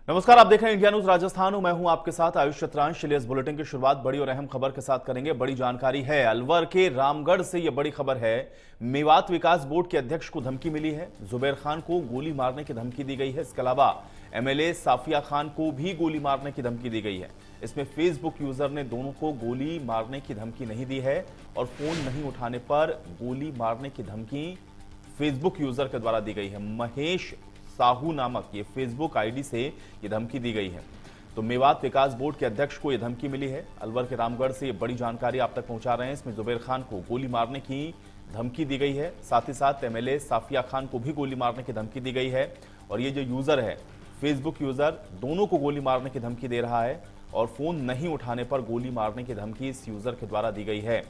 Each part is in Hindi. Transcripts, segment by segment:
नमस्कार, आप देख रहे हैं इंडिया न्यूज राजस्थान। मैं हूं आपके साथ आयुष चतुरांश। चलिए इस बुलेटिन की शुरुआत बड़ी और अहम खबर के साथ करेंगे। बड़ी जानकारी है, अलवर के रामगढ़ से यह बड़ी खबर है। मेवात विकास बोर्ड के अध्यक्ष को धमकी मिली है। जुबैर खान को गोली मारने की धमकी दी गई है। इसके अलावा एमएलए साफिया खान को भी गोली मारने की धमकी दी गई है। इसमें फेसबुक यूजर ने दोनों को गोली मारने की धमकी नहीं दी है और फोन नहीं उठाने पर गोली मारने की धमकी फेसबुक यूजर के द्वारा दी गई है। महेश साहू नामक ये फेसबुक आईडी से ये धमकी दी गई है। तो मेवात विकास बोर्ड के अध्यक्ष को ये धमकी मिली है। अलवर के रामगढ़ से ये बड़ी जानकारी आप तक पहुंचा रहे हैं। इसमें जुबैर खान को गोली मारने की धमकी दी गई है। साथ ही साथ एमएलए साफिया खान को भी गोली मारने की धमकी दी गई है। और ये जो यूजर है, फेसबुक यूजर, दोनों को गोली मारने की धमकी दे रहा है और फोन नहीं उठाने पर गोली मारने की धमकी इस यूजर के द्वारा दी गई है।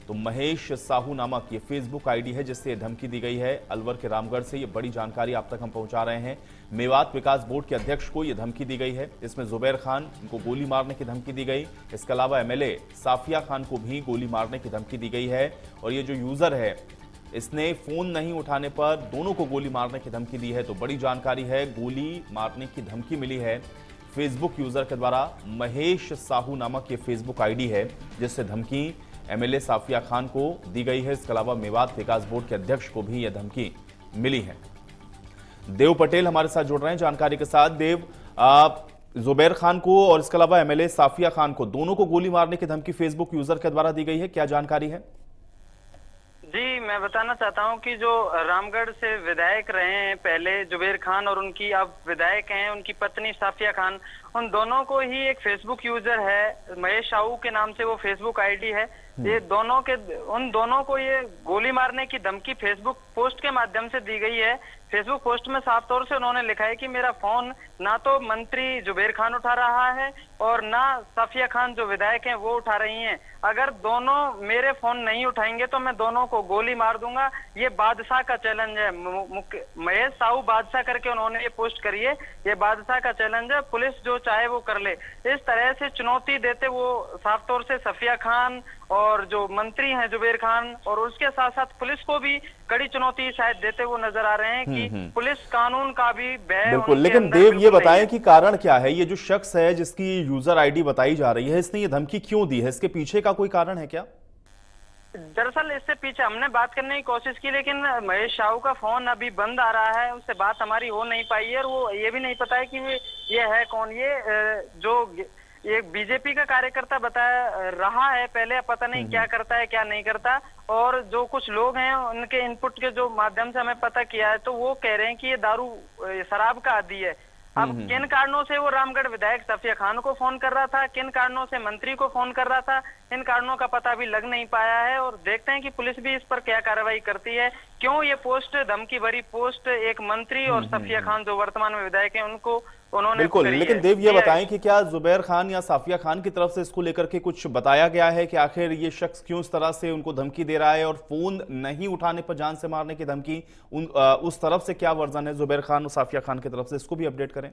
तो महेश साहू नामक ये फेसबुक आईडी है जिससे धमकी दी गई है। अलवर के रामगढ़ से ये बड़ी जानकारी आप तक हम पहुंचा रहे हैं। मेवात विकास बोर्ड के अध्यक्ष को ये धमकी दी गई है। इसमें जुबैर खान को गोली मारने की धमकी दी गई। इसके अलावा एमएलए साफिया खान को भी गोली मारने की धमकी दी गई है। और ये जो यूजर है, इसने फोन नहीं उठाने पर दोनों को गोली मारने की धमकी दी है। तो बड़ी जानकारी है, गोली मारने की धमकी मिली है फेसबुक यूजर के द्वारा। महेश साहू नामक ये फेसबुक आईडी है जिससे धमकी एमएलए साफिया खान को दी गई है। इसके अलावा मेवात विकास बोर्ड के अध्यक्ष को भी यह धमकी मिली है। देव पटेल हमारे साथ जुड़ रहे हैं जानकारी के साथ। देव, जुबैर खान को और इसके अलावा एमएलए साफिया खान को, दोनों को गोली मारने की धमकी फेसबुक यूजर के द्वारा दी गई है, क्या जानकारी है? जी, मैं बताना चाहता हूं कि जो रामगढ़ से विधायक रहे हैं पहले जुबैर खान और उनकी अब विधायक हैं उनकी पत्नी साफिया खान, उन दोनों को ही एक फेसबुक यूजर है महेश साहू के नाम से वो फेसबुक आईडी है। ये उन दोनों को ये गोली मारने की धमकी फेसबुक पोस्ट के माध्यम से दी गई है। फेसबुक पोस्ट में साफ तौर से उन्होंने लिखा है कि मेरा फोन ना तो मंत्री जुबैर खान उठा रहा है और ना साफिया खान जो विधायक हैं वो उठा रही हैं। अगर दोनों मेरे फोन नहीं उठाएंगे तो मैं दोनों को गोली मार दूंगा। ये बादशाह का चैलेंज है। महेश साहू बादशाह करके उन्होंने ये पोस्ट करी है। ये बादशाह का चैलेंज है, पुलिस जो चाहे वो कर ले। इस तरह से चुनौती देते वो साफ तौर से साफिया खान और जो मंत्री हैं जुबैर खान और उसके साथ साथ पुलिस को भी कड़ी चुनौती शायद देते वो नजर आ रहे हैं कि पुलिस कानून का भी भय। बिल्कुल, लेकिन देव ये बताएं कि कारण क्या है? ये जो शख्स है जिसकी यूजर आईडी बताई जा रही है, इसने ये धमकी क्यों दी है? इसके पीछे का कोई कारण है क्या? दरअसल इससे पीछे हमने बात करने की कोशिश की लेकिन महेश साहू का फोन अभी बंद आ रहा है, उससे बात हमारी हो नहीं पाई है और वो ये भी नहीं पता है कि ये है कौन। ये जो एक बीजेपी का कार्यकर्ता बताया रहा है पहले, पता नहीं क्या करता है क्या नहीं करता। और जो कुछ लोग हैं उनके इनपुट के जो माध्यम से हमें पता किया है तो वो कह रहे हैं कि ये दारू शराब का आदी है। अब किन कारणों से वो रामगढ़ विधायक साफिया खान को फोन कर रहा था, किन कारणों से मंत्री को फोन कर रहा था, इन कारणों का पता अभी लग नहीं पाया है। और देखते हैं कि पुलिस भी इस पर क्या कार्रवाई करती है। क्यों ये पोस्ट, धमकी भरी पोस्ट एक मंत्री और साफिया खान जो वर्तमान में विधायक हैं उनको उन्होंने बिल्कुल, लेकिन देव ये बताएं कि क्या जुबैर खान या साफिया खान की तरफ से इसको लेकर के कुछ बताया गया है कि आखिर ये शख्स क्यों इस तरह से उनको धमकी दे रहा है और फोन नहीं उठाने पर जान से मारने की धमकी उस तरफ से क्या वर्जन है जुबैर खान और साफिया खान की तरफ से, इसको भी अपडेट करें।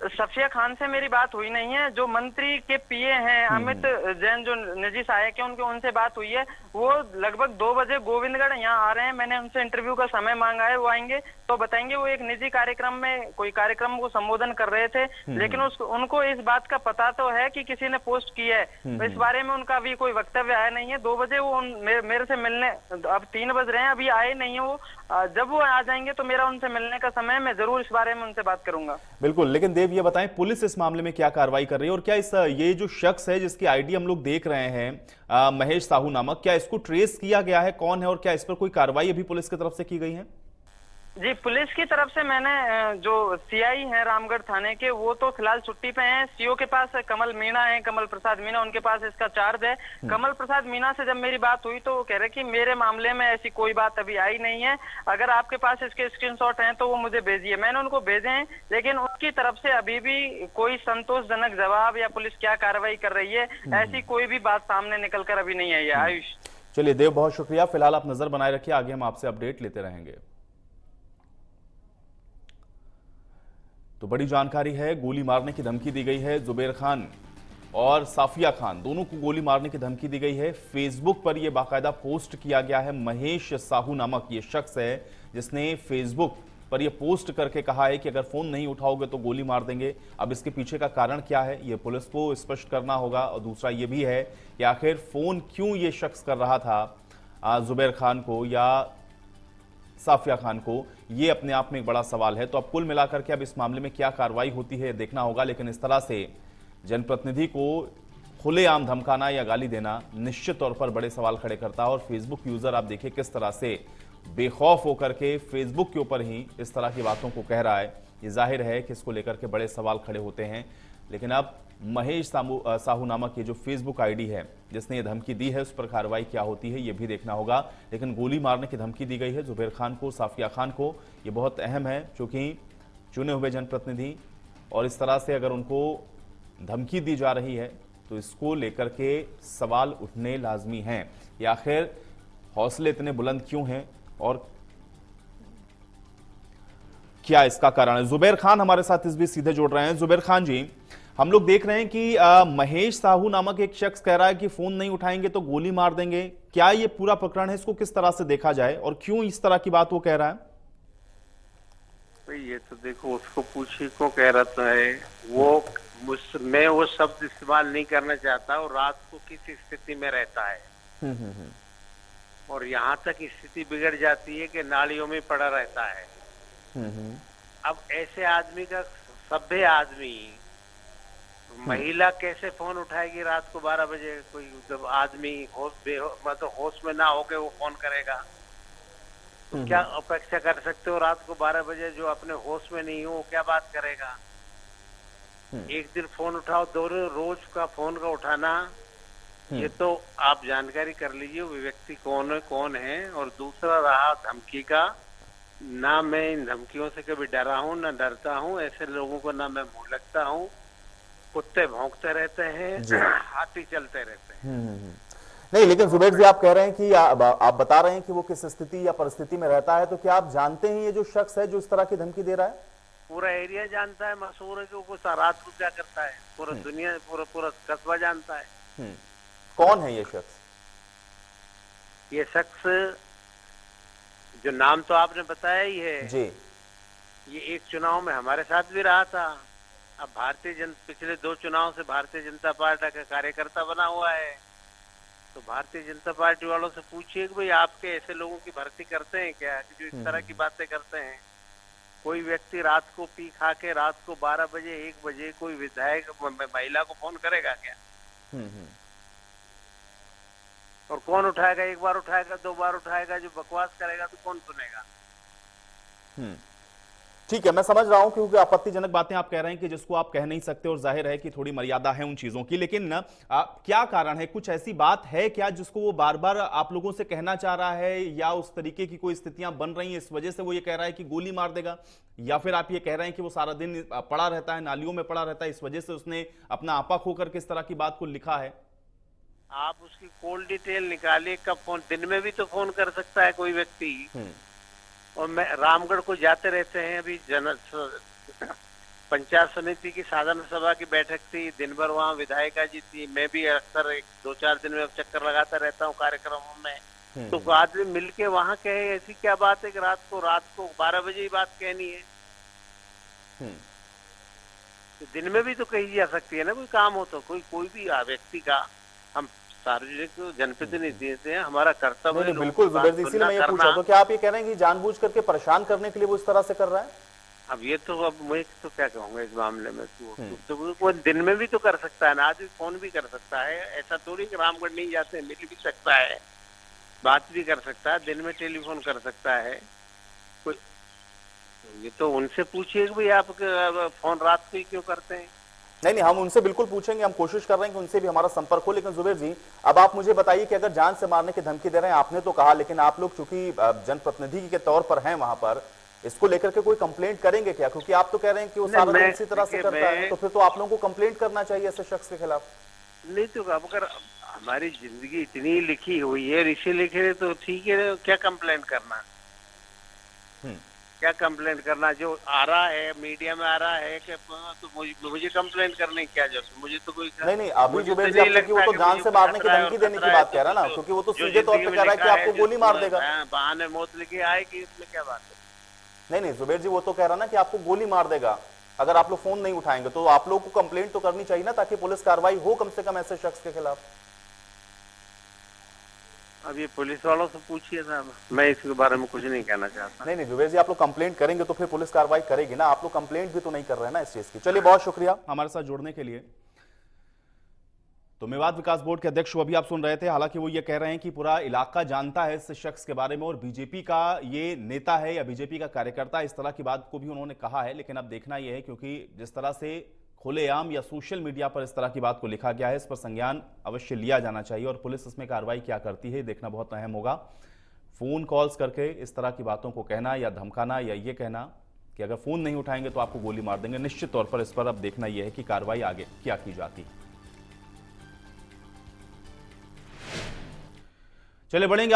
साफिया खान से मेरी बात हुई नहीं है। जो मंत्री के पीए हैं अमित जैन जो निजी सहायक है उनके उनसे बात हुई है। वो लगभग 2 बजे गोविंदगढ़ यहाँ आ रहे हैं। मैंने उनसे इंटरव्यू का समय मांगा है, वो आएंगे तो बताएंगे। वो एक निजी कार्यक्रम में कोई कार्यक्रम को संबोधन कर रहे थे लेकिन उनको इस बात का पता तो है कि किसी ने पोस्ट की है। इस बारे में उनका अभी कोई वक्तव्य आया नहीं है। 2 बजे वो मेरे से मिलने, अब 3 बज रहे हैं, अभी आए नहीं है वो। जब वो आ जाएंगे तो मेरा उनसे मिलने का समय, मैं जरूर इस बारे में उनसे बात करूंगा। बिल्कुल, लेकिन देव ये बताएं पुलिस इस मामले में क्या कार्रवाई कर रही है और क्या ये जो शख्स है जिसकी आईडी हम लोग देख रहे हैं महेश साहू नामक, क्या इसको ट्रेस किया गया है, कौन है और क्या इस पर कोई कार्रवाई अभी पुलिस की तरफ से की गई है? जी, पुलिस की तरफ से मैंने जो सीआई हैं रामगढ़ थाने के, वो तो फिलहाल छुट्टी पे हैं। सीओ के पास कमल मीणा है, कमल प्रसाद मीणा, उनके पास इसका चार्ज है। कमल प्रसाद मीणा से जब मेरी बात हुई तो वो कह रहे कि मेरे मामले में ऐसी कोई बात अभी आई नहीं है, अगर आपके पास इसके स्क्रीनशॉट हैं तो वो मुझे भेजिए। मैंने उनको भेजे हैं लेकिन उनकी तरफ से अभी भी कोई संतोषजनक जवाब या पुलिस क्या कार्रवाई कर रही है ऐसी कोई भी बात सामने निकल कर अभी नहीं आई है। आयुष, चलिए देव, बहुत शुक्रिया। फिलहाल आप नजर बनाए रखिए, आगे हम आपसे अपडेट लेते रहेंगे। तो बड़ी जानकारी है, गोली मारने की धमकी दी गई है। जुबैर खान और साफिया खान दोनों को गोली मारने की धमकी दी गई है। फेसबुक पर यह बाकायदा पोस्ट किया गया है। महेश साहू नामक ये शख्स है जिसने फेसबुक पर यह पोस्ट करके कहा है कि अगर फोन नहीं उठाओगे तो गोली मार देंगे। अब इसके पीछे का कारण क्या है ये पुलिस को स्पष्ट करना होगा। और दूसरा ये भी है कि आखिर फोन क्यों ये शख्स कर रहा था जुबैर खान को या साफिया खान को, ये अपने आप में एक बड़ा सवाल है। तो अब कुल मिलाकर के अब इस मामले में क्या कार्रवाई होती है देखना होगा। लेकिन इस तरह से जनप्रतिनिधि को खुलेआम धमकाना या गाली देना निश्चित तौर पर बड़े सवाल खड़े करता है। और फेसबुक यूजर आप देखिए किस तरह से बेखौफ होकर के फेसबुक के ऊपर ही इस तरह की बातों को कह रहा है। ये जाहिर है कि इसको लेकर के बड़े सवाल खड़े होते हैं। लेकिन अब महेश साहू नामक ये जो फेसबुक आईडी है जिसने ये धमकी दी है, उस पर कार्रवाई क्या होती है ये भी देखना होगा। लेकिन गोली मारने की धमकी दी गई है जुबैर खान को, साफिया खान को, ये बहुत अहम है क्योंकि चुने हुए जनप्रतिनिधि और इस तरह से अगर उनको धमकी दी जा रही है तो इसको लेकर के सवाल उठने लाजमी हैं। या आखिर हौसले इतने बुलंद क्यों हैं और क्या इसका कारण है। जुबैर खान हमारे साथ इस बीच सीधे जुड़ रहे हैं। जुबैर खान जी, हम लोग देख रहे हैं कि महेश साहू नामक एक शख्स कह रहा है कि फोन नहीं उठाएंगे तो गोली मार देंगे। क्या ये पूरा प्रकरण है, इसको किस तरह से देखा जाए और क्यों इस तरह की बात वो कह रहा है? ये तो देखो, उसको पूछिए क्यों कह रहा है वो। मैं वो शब्द इस्तेमाल नहीं करना चाहता। और रात को किस स्थिति में रहता है और यहाँ तक स्थिति बिगड़ जाती है कि नालियों में पड़ा रहता है। अब ऐसे आदमी का, सभ्य आदमी, महिला कैसे फोन उठाएगी रात को 12 बजे? कोई जब आदमी मतलब होश में ना होके वो फोन करेगा तो क्या अपेक्षा कर सकते हो? रात को 12 बजे जो अपने होश में नहीं हो वो क्या बात करेगा? एक दिन फोन उठाओ, दो रोज का फोन का उठाना, ये तो आप जानकारी कर लीजिए वो व्यक्ति कौन है। और दूसरा रहा धमकी का, ना मैं इन धमकियों से कभी डरा हूं ना डरता हूं। ऐसे लोगों को ना मैं मुंह लगता हूं। कुत्ते भौंकते रहते हैं, हाथी चलते रहते हैं। नहीं, लेकिन जुबैर जी आप कह रहे हैं कि आप बता रहे हैं कि वो किस स्थिति या परिस्थिति में रहता है, तो क्या आप जानते हैं ये जो शख्स है जो इस तरह की धमकी दे रहा है? पूरा एरिया जानता है, मशहूर है कि वो रात को क्या करता है। पूरा दुनिया, पूरा कस्बा जानता है। कौन है ये शख्स? ये शख्स जो नाम तो आपने बताया ही है जी। ये एक चुनाव में हमारे साथ भी रहा था। अब पिछले 2 चुनाव से भारतीय जनता पार्टी का कार्यकर्ता बना हुआ है। तो भारतीय जनता पार्टी वालों से पूछिए कि भाई आपके ऐसे लोगों की भर्ती करते हैं क्या जो इस तरह की बातें करते हैं? कोई व्यक्ति रात को पी खा के रात को 12 बजे 1 बजे कोई विधायक महिला को फोन करेगा क्या? और कौन उठाएगा? 1 बार उठाएगा, 2 बार उठाएगा। जो बकवास करेगा तो कौन सुनेगा? ठीक है, मैं समझ रहा हूं क्योंकि आपत्तिजनक बातें आप कह रहे हैं कि जिसको आप कह नहीं सकते और जाहिर है कि थोड़ी मर्यादा है उन चीजों की। लेकिन क्या कारण है? कुछ ऐसी बात है क्या जिसको वो बार बार आप लोगों से कहना चाह रहा है, या उस तरीके की कोई स्थितियां बन रही हैं इस वजह से वो ये कह रहा है कि गोली मार देगा? या फिर आप ये कह रहे हैं कि वो सारा दिन पड़ा रहता है, नालियों में पड़ा रहता है, इस वजह से उसने अपना आपा खोकर किस तरह की बात को लिखा है? आप उसकी कॉल डिटेल निकालिए। कब फोन? दिन में भी तो फोन कर सकता है कोई व्यक्ति। और मैं रामगढ़ को जाते रहते हैं। अभी पंचायत समिति की साधारण सभा की बैठक थी, दिन भर वहाँ विधायिका जी थी। मैं भी अक्सर 2-4 दिन में चक्कर लगाता रहता हूँ कार्यक्रमों में। तो आदमी मिलके वहाँ कहे ऐसी क्या बात है कि रात को 12 बजे ही बात कहनी है? तो दिन में भी तो कही जा सकती है ना, कोई काम हो तो। कोई भी व्यक्ति का, हम सार्वजनिक जनप्रतिनिधि हैं, हमारा कर्तव्य है। बिल्कुल जुबैर जी, इसीलिए मैं ये पूछा। तो क्या आप ये कह रहे हैं कि जानबूझ करके परेशान करने के लिए वो इस तरह से कर रहा है? अब ये तो, अब मैं तो क्या कहूँगा इस मामले में। तो वो दिन में भी तो कर सकता है ना, आदमी फोन भी कर सकता है। ऐसा थोड़ी कि रामगढ़ नहीं जाते, मिल भी सकता है, बात भी कर सकता है, दिन में टेलीफोन कर सकता है कोई। ये तो उनसे पूछिए कि भाई आप फोन रात को ही क्यों करते हैं? नहीं, हम उनसे बिल्कुल पूछेंगे, हम कोशिश कर रहे हैं कि उनसे भी हमारा संपर्क हो। लेकिन जुबैर जी, अब आप मुझे बताइए कि अगर जान से मारने की धमकी दे रहे हैं, आपने तो कहा, लेकिन आप लोग चूंकि जनप्रतिनिधि के तौर पर हैं वहां पर, इसको लेकर के कोई कंप्लेंट करेंगे क्या? क्योंकि आप तो कह रहे हैं कि वो सारा दिन इसी तरह से करता है, तो फिर तो आप लोगों को कंप्लेंट करना चाहिए ऐसे शख्स के खिलाफ। नहीं तो अगर हमारी जिंदगी इतनी लिखी हुई है, इसी लिखे तो ठीक है, क्या कंप्लेंट करना? क्या कंप्लेंट करना? जो आ रहा है मीडिया में आ रहा है कि तो मुझे कंप्लेंट करने की क्या जरूरत? मुझे तो कोई नहीं, अभी जुबैर जी आपने कि वो तो जान से मारने की धमकी देने की बात कह रहा है ना, क्योंकि वो तो सीधे तौर पे कह रहा है कि आपको गोली मार देगा। बहाने मौत लिखी आएगी, इसमें क्या बात है? नहीं नहीं जुबेर जी, वो तो कह रहा ना कि आपको गोली मार देगा अगर आप लोग फोन नहीं उठाएंगे। तो आप लोगों को कंप्लेंट तो करनी चाहिए ना, ताकि पुलिस कार्रवाई हो कम से कम ऐसे शख्स के खिलाफ। अब ये पुलिस वालों से पूछिए साहब, मैं इसके बारे में कुछ नहीं कहना चाहता। नहीं नहीं जुबेर जी, आप लोग कंप्लेंट करेंगे तो फिर पुलिस कार्रवाई करेगी ना। आप लोग कंप्लेंट भी तो नहीं कर रहे हैं ना इस चीज की। चलिए, बहुत शुक्रिया हमारे साथ जुड़ने के लिए। तो मेवात विकास बोर्ड के अध्यक्ष को अभी आप सुन रहे थे। हालांकि वो ये कह रहे हैं कि पूरा इलाका जानता है इस शख्स के बारे में, और बीजेपी का ये नेता है या बीजेपी का कार्यकर्ता, इस तरह की बात को भी उन्होंने कहा है। लेकिन अब देखना यह है, क्योंकि जिस तरह से खुलेआम या सोशल मीडिया पर इस तरह की बात को लिखा गया है, इस पर संज्ञान अवश्य लिया जाना चाहिए और पुलिस इसमें कार्रवाई क्या करती है देखना बहुत अहम होगा। फोन कॉल्स करके इस तरह की बातों को कहना या धमकाना या ये कहना कि अगर फोन नहीं उठाएंगे तो आपको गोली मार देंगे, निश्चित तौर पर इस पर अब देखना यह है कि कार्रवाई आगे क्या की जाती है। चले बढ़ेंगे।